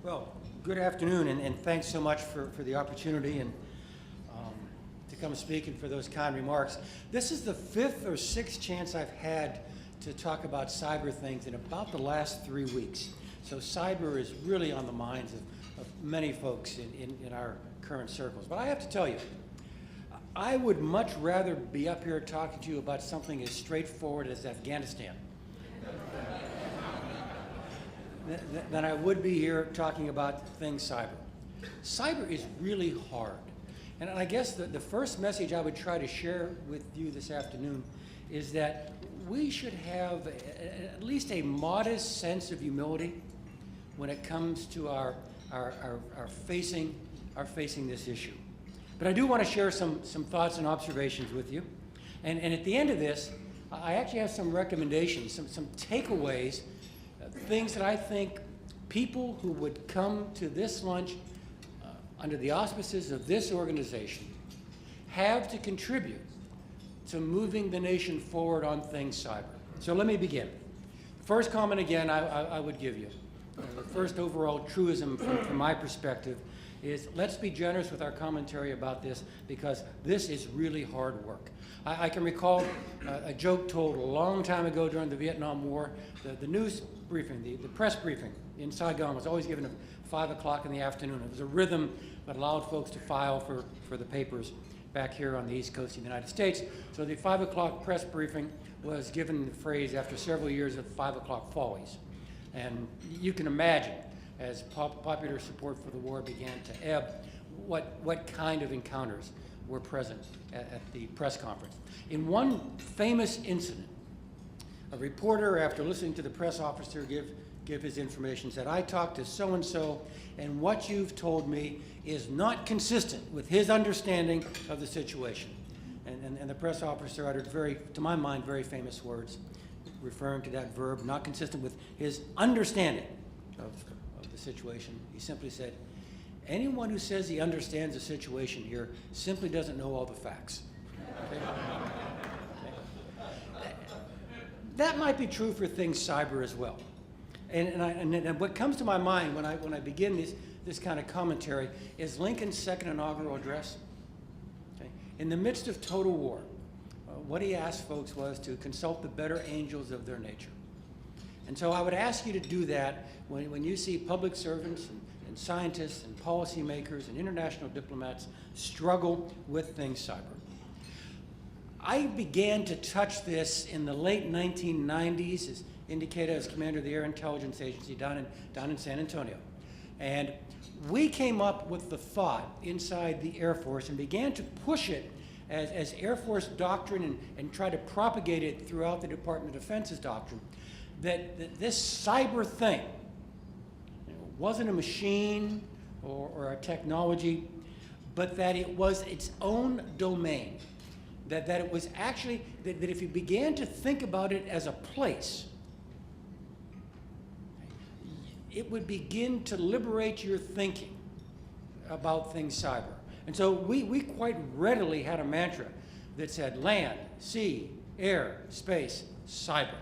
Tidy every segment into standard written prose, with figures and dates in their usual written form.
Well, good afternoon, and thanks so much for the opportunity and to come speak and for those kind remarks. This is the fifth or sixth chance I've had to talk about cyber things in about the last 3 weeks. So cyber is really on the minds of many folks in our current circles. But I have to tell you, I would much rather be up here talking to you about something as straightforward as Afghanistan than I would be here talking about things cyber. Cyber is really hard. And I guess the first message I would try to share with you this afternoon is that we should have at least a modest sense of humility when it comes to our facing this issue. But I do want to share some thoughts and observations with you. And at the end of this, I actually have some recommendations, some takeaways, things that I think people who would come to this lunch under the auspices of this organization have to contribute to moving the nation forward on things cyber. So let me begin. First comment again I would give you. The first overall truism from my perspective is let's be generous with our commentary about this because this is really hard work. I can recall a joke told a long time ago during the Vietnam War. The news briefing, the press briefing in Saigon was always given at 5 o'clock in the afternoon. It was a rhythm that allowed folks to file for the papers back here on the East Coast of the United States. So the 5 o'clock press briefing was given the phrase after several years of 5 o'clock follies. And you can imagine, as popular support for the war began to ebb, what kind of encounters were present at the press conference. In one famous incident, a reporter, after listening to the press officer give his information, said, "I talked to so-and-so, and what you've told me is not consistent with his understanding of the situation." And the press officer uttered to my mind, very famous words, referring to that verb, not consistent with his understanding of the situation. He simply said, "Anyone who says he understands the situation here simply doesn't know all the facts." Okay? That might be true for things cyber as well. And what comes to my mind when I begin this kind of commentary is Lincoln's second inaugural address. Okay? In the midst of total war, what he asked folks was to consult the better angels of their nature. And so I would ask you to do that when you see public servants and scientists and policymakers and international diplomats struggle with things cyber. I began to touch this in the late 1990s, as indicated as commander of the Air Intelligence Agency down in San Antonio. And we came up with the thought inside the Air Force and began to push it as Air Force doctrine and try to propagate it throughout the Department of Defense's doctrine, that this cyber thing wasn't a machine or a technology, but that it was its own domain. That it was actually, that if you began to think about it as a place, it would begin to liberate your thinking about things cyber. And so we quite readily had a mantra that said land, sea, air, space, cyber.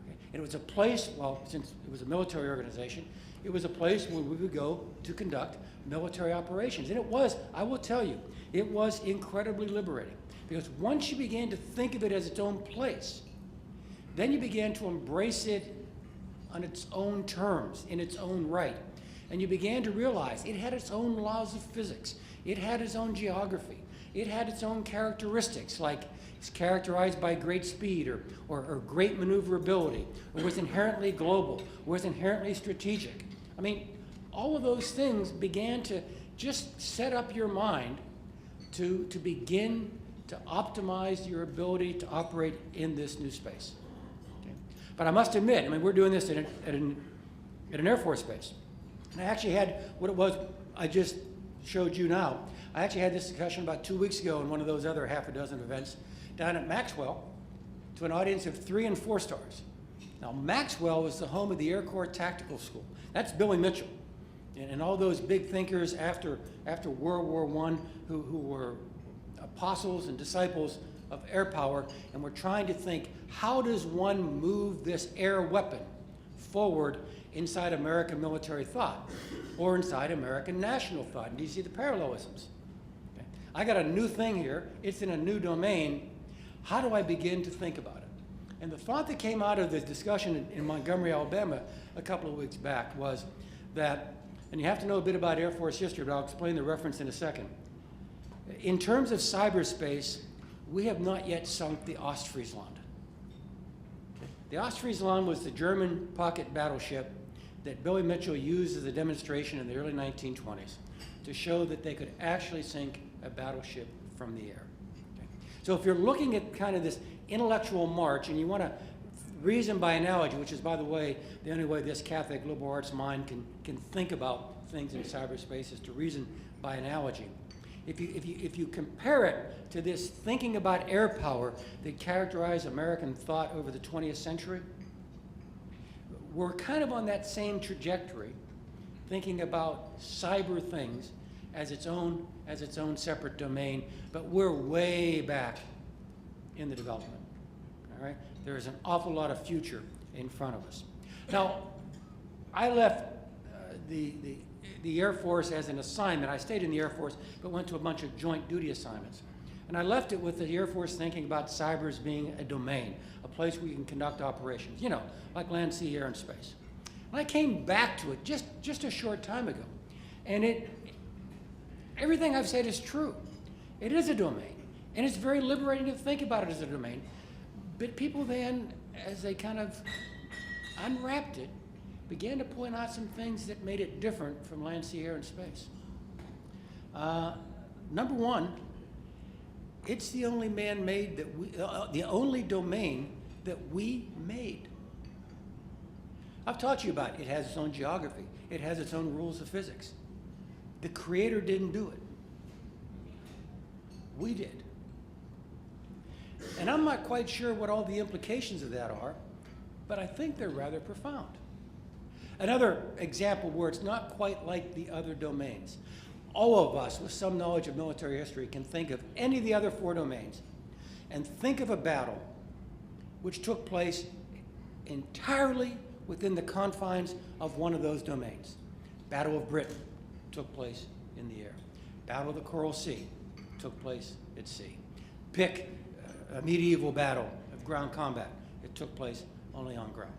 Okay? And it was a place, well, since it was a military organization, it was a place where we would go to conduct military operations. And it was, I will tell you, it was incredibly liberating. Because once you began to think of it as its own place, then you began to embrace it on its own terms, in its own right. And you began to realize it had its own laws of physics. It had its own geography. It had its own characteristics, like it's characterized by great speed or great maneuverability, or was inherently global, or was inherently strategic. I mean, all of those things began to just set up your mind to begin to optimize your ability to operate in this new space. Okay? But I must admit, I mean, we're doing this at an Air Force base. And I actually had what it was I just showed you now. I actually had this discussion about 2 weeks ago in one of those other half a dozen events down at Maxwell to an audience of 3 and 4 stars. Now, Maxwell is the home of the Air Corps Tactical School. That's Billy Mitchell. And all those big thinkers after World War I who were apostles and disciples of air power and were trying to think, how does one move this air weapon forward inside American military thought or inside American national thought. And do you see the parallelisms? Okay. I got a new thing here. It's in a new domain. How do I begin to think about it? And the thought that came out of the discussion in Montgomery, Alabama a couple of weeks back was that, and you have to know a bit about Air Force history, but I'll explain the reference in a second. In terms of cyberspace, we have not yet sunk the Ostfriesland. The Ostfriesland was the German pocket battleship that Billy Mitchell used as a demonstration in the early 1920s to show that they could actually sink a battleship from the air. Okay. So if you're looking at kind of this intellectual march and you want to reason by analogy, which is, by the way, the only way this Catholic liberal arts mind can think about things in cyberspace is to reason by analogy. If you compare it to this thinking about air power that characterized American thought over the 20th century, we're kind of on that same trajectory, thinking about cyber things as its own separate domain, but we're way back in the development. All right, there is an awful lot of future in front of us. Now, I left the Air Force as an assignment. I stayed in the Air Force, but went to a bunch of joint duty assignments. And I left it with the Air Force thinking about cyber as being a domain, a place where you can conduct operations, you know, like land, sea, air, and space. And I came back to it just a short time ago. And everything I've said is true. It is a domain. And it's very liberating to think about it as a domain. But people then, as they kind of unwrapped it, began to point out some things that made it different from land, sea, air, and space. Number one, it's the only man-made that the only domain that we made. I've taught you about it. It has its own geography. It has its own rules of physics. The Creator didn't do it. We did. And I'm not quite sure what all the implications of that are, but I think they're rather profound. Another example where it's not quite like the other domains. All of us with some knowledge of military history can think of any of the other 4 domains and think of a battle which took place entirely within the confines of one of those domains. Battle of Britain took place in the air. Battle of the Coral Sea took place at sea. Pick a medieval battle of ground combat. It took place only on ground.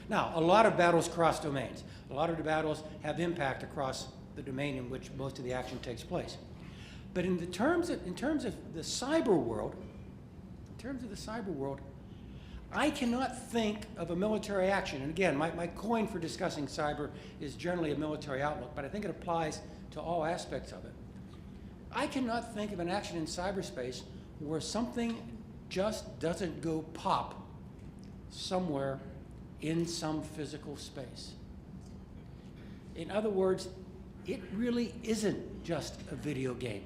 Now, a lot of battles cross domains. A lot of the battles have impact across the domain in which most of the action takes place. But in terms of the cyber world, I cannot think of a military action. And again, my coin for discussing cyber is generally a military outlook, but I think it applies to all aspects of it. I cannot think of an action in cyberspace where something just doesn't go pop somewhere in some physical space. In other words, it really isn't just a video game.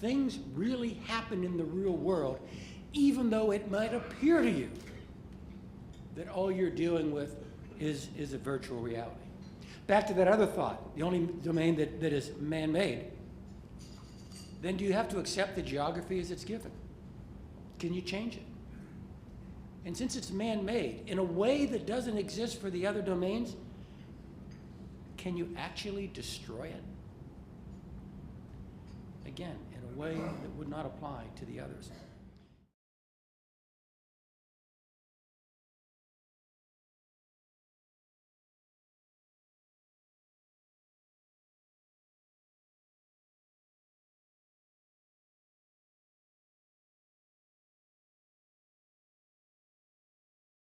Things really happen in the real world, even though it might appear to you that all you're dealing with is a virtual reality. Back to that other thought, the only domain that is man-made, then do you have to accept the geography as it's given? Can you change it? And since it's man-made, in a way that doesn't exist for the other domains, can you actually destroy it? Again, in a way that would not apply to the others.